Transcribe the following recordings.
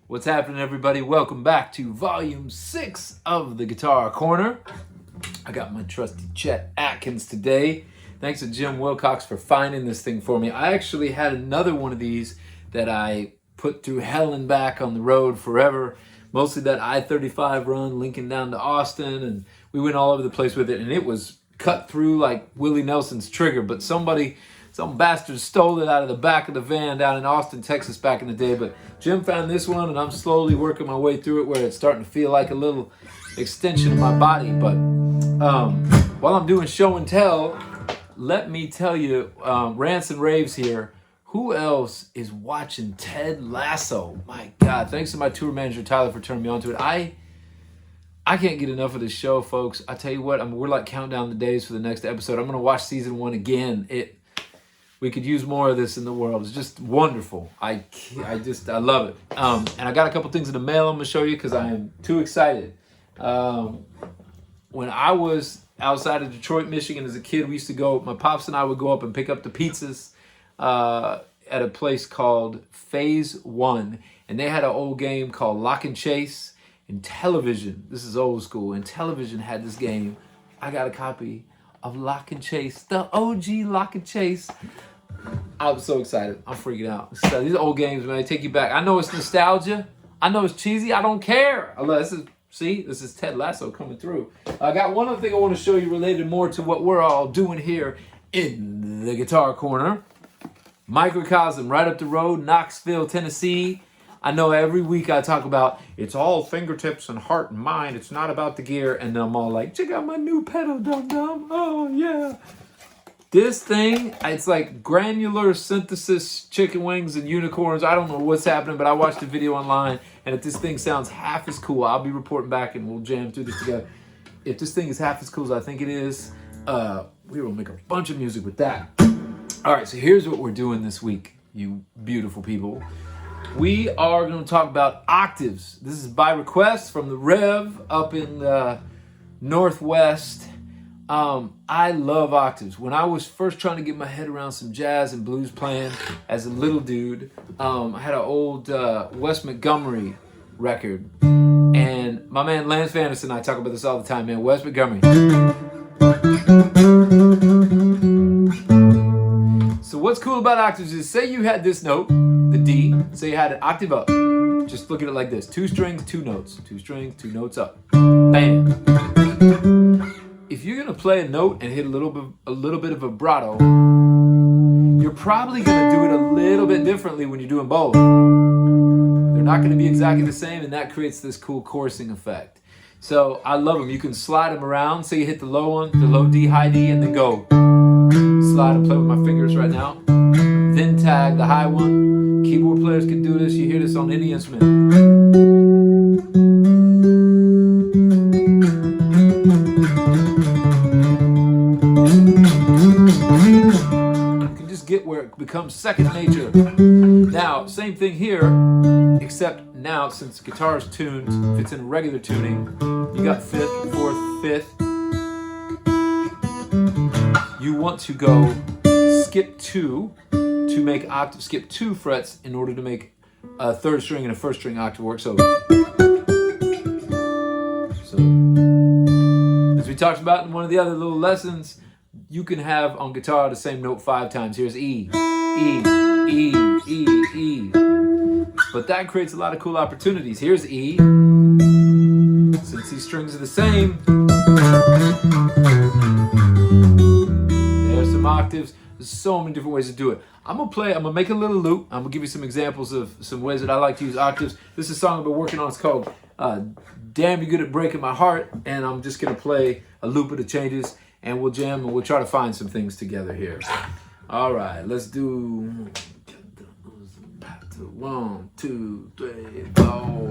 What's happening, everybody? Welcome back to Volume 6 of the Guitar Corner. I got my trusty Chet Atkins today. Thanks to Jim Wilcox for finding this thing for me. I actually had another one of these that I put through hell and back on the road forever. Mostly that I-35 run, Lincoln down to Austin, and we went all over the place with it, and it was cut through like Willie Nelson's trigger, but some bastard stole it out of the back of the van down in Austin, Texas back in the day. But Jim found this one, and I'm slowly working my way through it where it's starting to feel like a little extension of my body. But while I'm doing show and tell, let me tell you, rants and raves here. Who else is watching Ted Lasso? My God, thanks to my tour manager, Tyler, for turning me on to it. I can't get enough of this show, folks. I tell you what, we're like counting down the days for the next episode. I'm going to watch season 1 again. We could use more of this in the world. It's just wonderful. I love it. And I got a couple things in the mail I'm going to show you because I am too excited. When I was outside of Detroit, Michigan as a kid, we used to go, my pops and I would go up and pick up the pizzas at a place called Phase 1. And they had an old game called Lock and Chase. In television, this is old school, and television had this game. I got a copy of Lock and Chase, the OG Lock and Chase. I'm so excited. I'm freaking out. So these old games, man, they take you back. I know it's nostalgia. I know it's cheesy. I don't care. This is Ted Lasso coming through. I got one other thing I want to show you related more to what we're all doing here in the Guitar Corner. Microcosm right up the road, Knoxville, Tennessee. I know every week I talk about it's all fingertips and heart and mind. It's not about the gear. And I'm all like, check out my new pedal, dum-dum. Oh, yeah. This thing, it's like granular synthesis, chicken wings and unicorns. I don't know what's happening, but I watched a video online. And if this thing sounds half as cool, I'll be reporting back and we'll jam through this together. If this thing is half as cool as I think it is, we will make a bunch of music with that. All right, so here's what we're doing this week, you beautiful people. We are going to talk about octaves. This is by request from the Rev up in the Northwest. I love octaves. When I was first trying to get my head around some jazz and blues playing as a little dude, I had an old Wes Montgomery record. And my man Lance Vanderson and I talk about this all the time, man. Wes Montgomery. So what's cool about octaves is, say you had this note, the D, say you had an octave up. Just look at it like this. 2 strings, 2 notes. 2 strings, 2 notes up. Bam. If you're gonna play a note and hit a little bit of vibrato, you're probably gonna do it a little bit differently when you're doing both. They're not gonna be exactly the same, and that creates this cool chorusing effect. So I love them. You can slide them around. Say you hit the low one, the low D, high D, and then go. Slide and play with my fingers right now. Then tag the high one. Keyboard players can do this. You hear this on any instrument. You can just get where it becomes second nature. Now, same thing here, except now since the guitar is tuned, if it's in regular tuning, you got 5th, 4th, 5th. You want to go skip 2 to make octave, skip 2 frets in order to make a 3rd string and a 1st string octave work. So as we talked about in one of the other little lessons, you can have on guitar the same note 5 times. Here's E, E, E, E, E. But that creates a lot of cool opportunities. Here's E. Since these strings are the same, there's some octaves. There's so many different ways to do it. I'm gonna make a little loop. I'm gonna give you some examples of some ways that I like to use octaves. This is a song I've been working on. It's called Damn You Good at Breaking My Heart. And I'm just gonna play a loop of the changes and we'll jam and we'll try to find some things together here. All right, let's do 1, 2, 3, 4.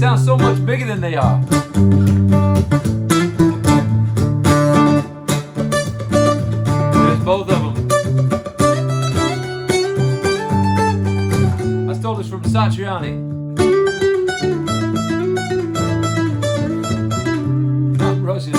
sound so much bigger than they are. There's both of them. I stole this from Satriani. Not Russian.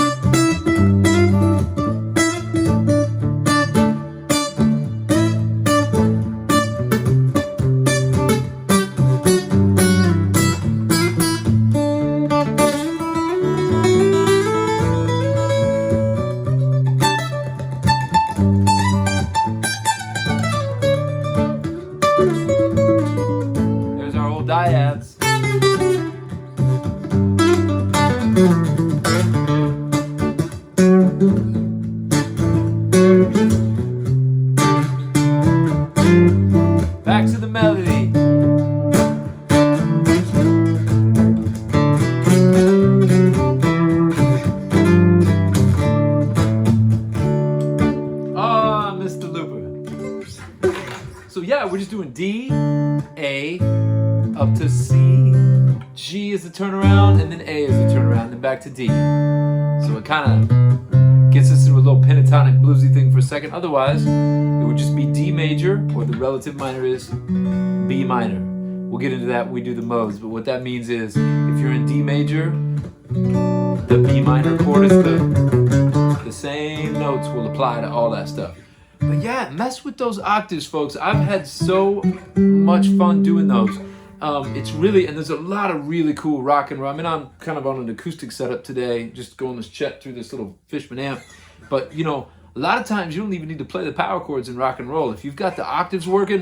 There's our old dyads. Back to the melody. Ah, Mr. Looper. So yeah, we're just doing D, A, up to C, G is the turnaround, and then A is the turnaround, then back to D. So it kind of gets us into a little pentatonic bluesy thing for a second. Otherwise, it would just be D major, or the relative minor is B minor. We'll get into that when we do the modes, but what that means is if you're in D major, the B minor chord is the same notes will apply to all that stuff. But yeah, mess with those octaves, folks. I've had so much fun doing those. It's really, and there's a lot of really cool rock and roll. I mean, I'm kind of on an acoustic setup today, just going this chet through this little Fishman amp. But you know, a lot of times you don't even need to play the power chords in rock and roll. If you've got the octaves working,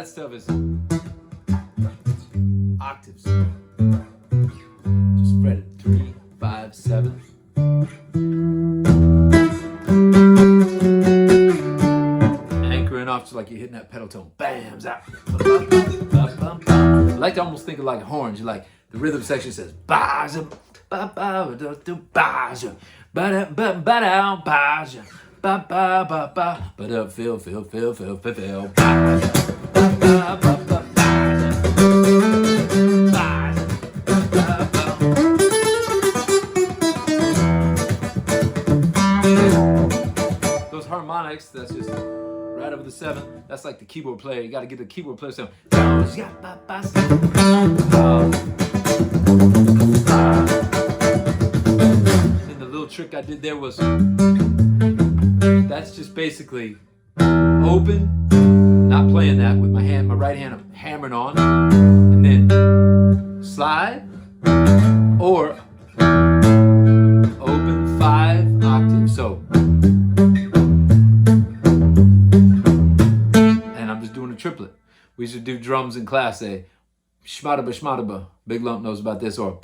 stuff is octaves. Just fret it 3, 5, 7. Anchoring off just like you're hitting that pedal tone. Bam, zap. I like to almost think of like horns. You like the rhythm section says ba ba ba ba ba ba ba ba ba ba ba ba feel ba ba ba ba those harmonics, that's just right over the 7. That's like the keyboard player. You got to get the keyboard player sound. And the little trick I did there was, that's just basically open, not playing that with my hand, my right hand I'm hammering on, and then slide, or open 5 octaves. So, and I'm just doing a triplet. We should do drums in class. Say, shmadaba, shmadaba. Big Lump knows about this. Or,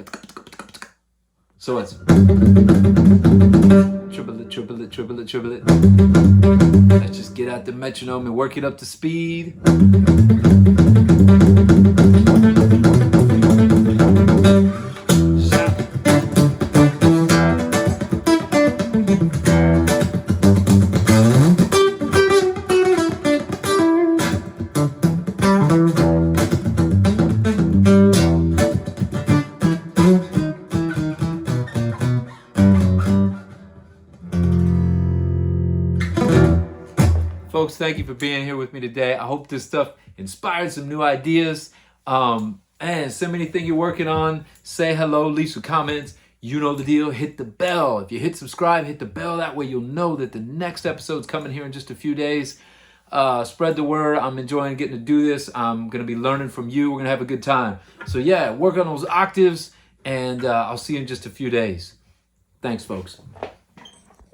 so it's triple it, triple it, triple it, triple it. Let's just get out the metronome and work it up to speed. Folks, thank you for being here with me today. I hope this stuff inspired some new ideas. And send me anything you're working on. Say hello, leave some comments. You know the deal. Hit the bell. If you hit subscribe, hit the bell. That way you'll know that the next episode's coming here in just a few days. Spread the word. I'm enjoying getting to do this. I'm going to be learning from you. We're going to have a good time. So yeah, work on those octaves, and I'll see you in just a few days. Thanks, folks.